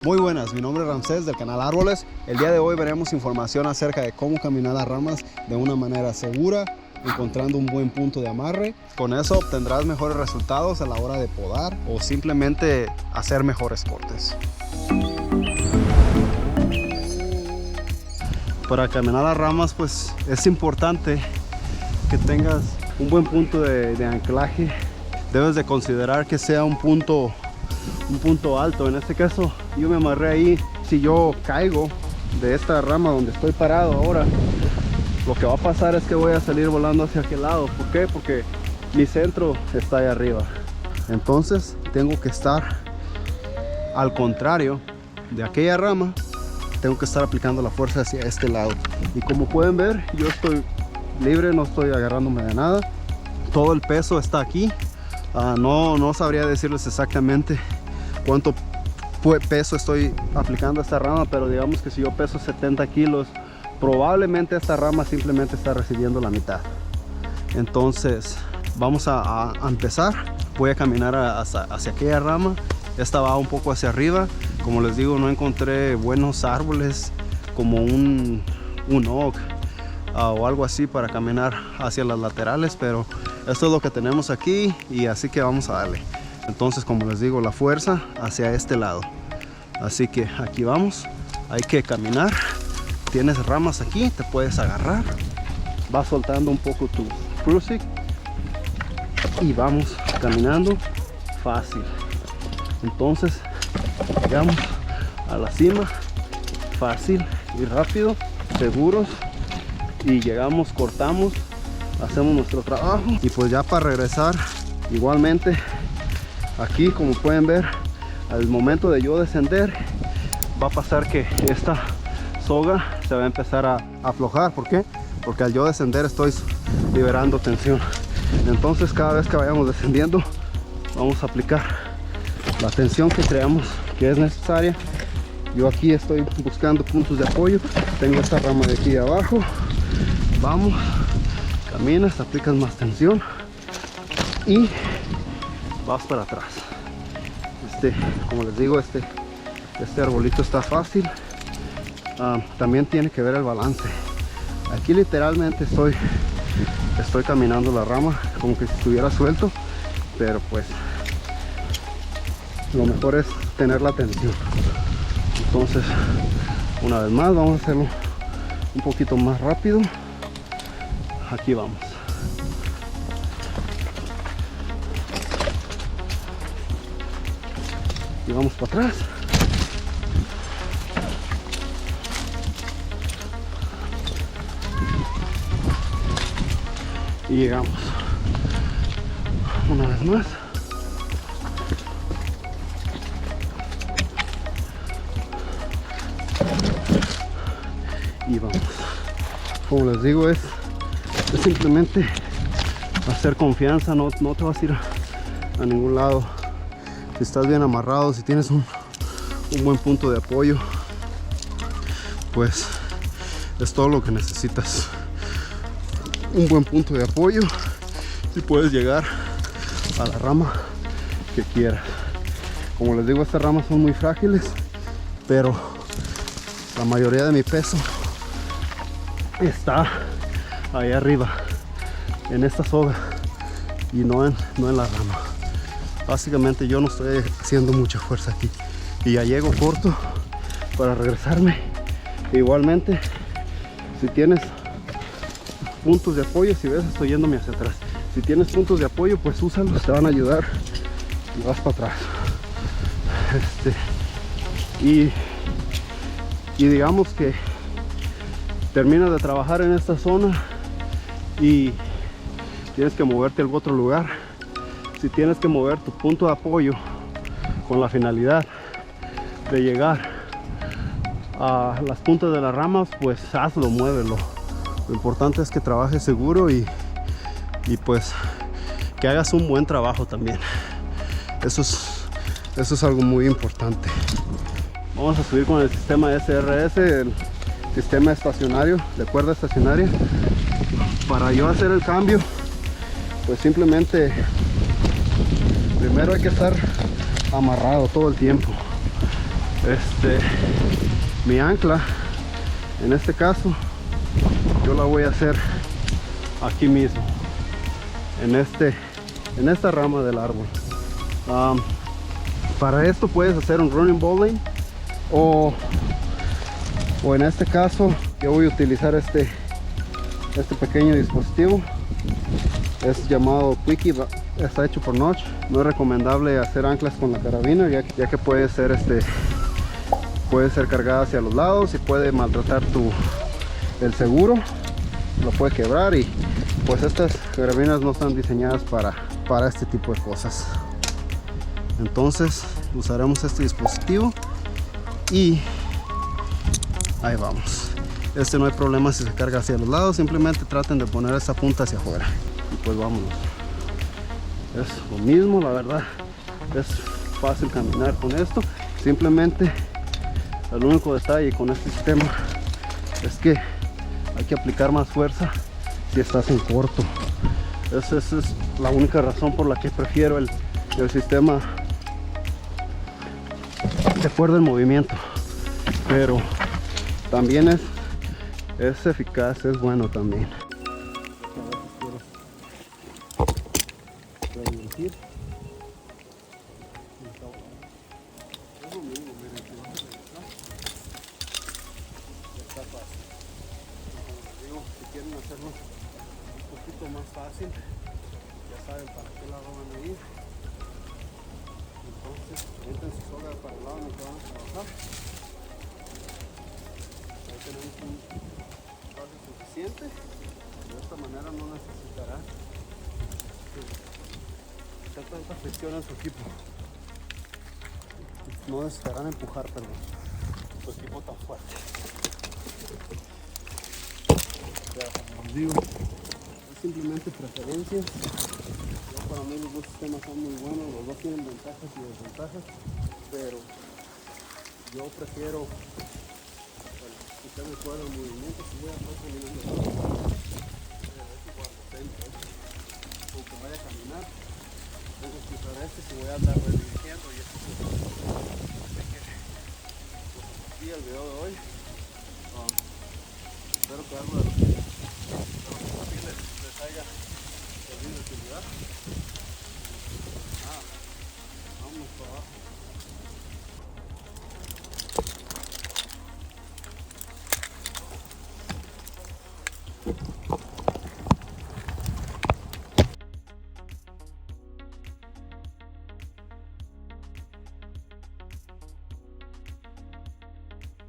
Muy buenas, mi nombre es Ramsés del canal Árboles. El día de hoy veremos información acerca de cómo caminar las ramas de una manera segura, encontrando un buen punto de amarre. Con eso obtendrás mejores resultados a la hora de podar o simplemente hacer mejores cortes. Para caminar las ramas pues es importante que tengas un buen punto de anclaje. Debes de considerar que sea un punto alto. En este caso yo me amarré ahí. Si yo caigo de esta rama donde estoy parado ahora, lo que va a pasar es que voy a salir volando hacia aquel lado. ¿Por qué? Porque mi centro está ahí arriba. Entonces tengo que estar al contrario de aquella rama. Tengo que estar aplicando la fuerza hacia este lado. Y como pueden ver, yo estoy libre, no estoy agarrándome de nada. Todo el peso está aquí. No sabría decirles exactamente cuánto peso estoy aplicando a esta rama, pero digamos que si yo peso 70 kilos, probablemente esta rama simplemente está recibiendo la mitad. Entonces vamos a empezar. Voy a caminar hacia aquella rama. Esta va un poco hacia arriba. Como les digo, no encontré buenos árboles como un oak o algo así para caminar hacia las laterales, pero esto es lo que tenemos aquí y así que vamos a darle. Entonces, como les digo, la fuerza hacia este lado. Así que aquí vamos. Hay que caminar. Tienes ramas aquí, te puedes agarrar. Vas soltando un poco tu cruising y vamos caminando fácil. Entonces llegamos a la cima fácil y rápido, seguros, y llegamos, cortamos, hacemos nuestro trabajo. Y pues ya para regresar, igualmente aquí, como pueden ver, al momento de yo descender va a pasar que esta soga se va a empezar a aflojar. ¿Por qué? Porque al yo descender estoy liberando tensión. Entonces cada vez que vayamos descendiendo vamos a aplicar la tensión que creamos que es necesaria. Yo aquí estoy buscando puntos de apoyo. Tengo esta rama de aquí abajo. Vamos, caminas, aplicas más tensión y vas para atrás. Como les digo, este arbolito está fácil. También tiene que ver el balance. Aquí literalmente estoy caminando la rama como que si estuviera suelto, pero pues lo mejor es tener la tensión. Entonces, una vez más, vamos a hacerlo un poquito más rápido. Aquí vamos. Y vamos para atrás. Y llegamos. Una vez más. Y vamos. Como les digo, es simplemente hacer confianza. No te vas a ir a ningún lado. Si estás bien amarrado, si tienes un buen punto de apoyo, pues es todo lo que necesitas. Un buen punto de apoyo y puedes llegar a la rama que quieras. Como les digo, estas ramas son muy frágiles, pero la mayoría de mi peso está ahí arriba en esta soga y no en la rama. Básicamente yo no estoy haciendo mucha fuerza aquí y ya llego corto para regresarme. Igualmente, si tienes puntos de apoyo, si ves, estoy yéndome hacia atrás. Si tienes puntos de apoyo, pues úsalos, te van a ayudar y vas para atrás. Y digamos que terminas de trabajar en esta zona y tienes que moverte a algún otro lugar. Si tienes que mover tu punto de apoyo con la finalidad de llegar a las puntas de las ramas, pues hazlo, muévelo. Lo importante es que trabajes seguro y pues que hagas un buen trabajo también. Eso es algo muy importante. Vamos a subir con el sistema SRS, el sistema estacionario, de cuerda estacionaria. Para yo hacer el cambio, pues simplemente primero hay que estar amarrado todo el tiempo. mi ancla, en este caso, yo la voy a hacer aquí mismo, en esta rama del árbol. Para esto puedes hacer un running bowline o en este caso yo voy a utilizar este pequeño dispositivo. Es llamado Quickie, está hecho por Notch. No es recomendable hacer anclas con la carabina, ya que puede ser cargada hacia los lados y puede maltratar el seguro, lo puede quebrar, y pues estas carabinas no están diseñadas para este tipo de cosas. Entonces usaremos este dispositivo y ahí vamos. No hay problema si se carga hacia los lados, simplemente traten de poner esta punta hacia afuera y pues vámonos. Es lo mismo, la verdad es fácil caminar con esto. Simplemente el único detalle con este sistema es que hay que aplicar más fuerza si estás en corto. Esa es la única razón por la que prefiero el sistema de cuerda en movimiento, pero también es eficaz, es bueno también. Si quieren hacerlo un poquito más fácil, ya saben para qué lado van a ir. Entonces, meten su soga para el lado en el que van a trabajar. Ahí tenemos un espacio suficiente. De esta manera no necesitará hacer tanta presión en su equipo. No necesitarán empujar, perdón, su equipo tan fuerte. Como les digo, es simplemente preferencias. Para mí los dos sistemas son muy buenos, los dos tienen ventajas y desventajas, pero yo prefiero el sistema de cuerda en movimiento. Si voy a estar caminando o que vaya a caminar, tengo que usar si voy a andar redirigiendo y eso. Así que aquí el video de hoy. Espero que algo de lo que les haya servido de utilidad. Vamos para abajo.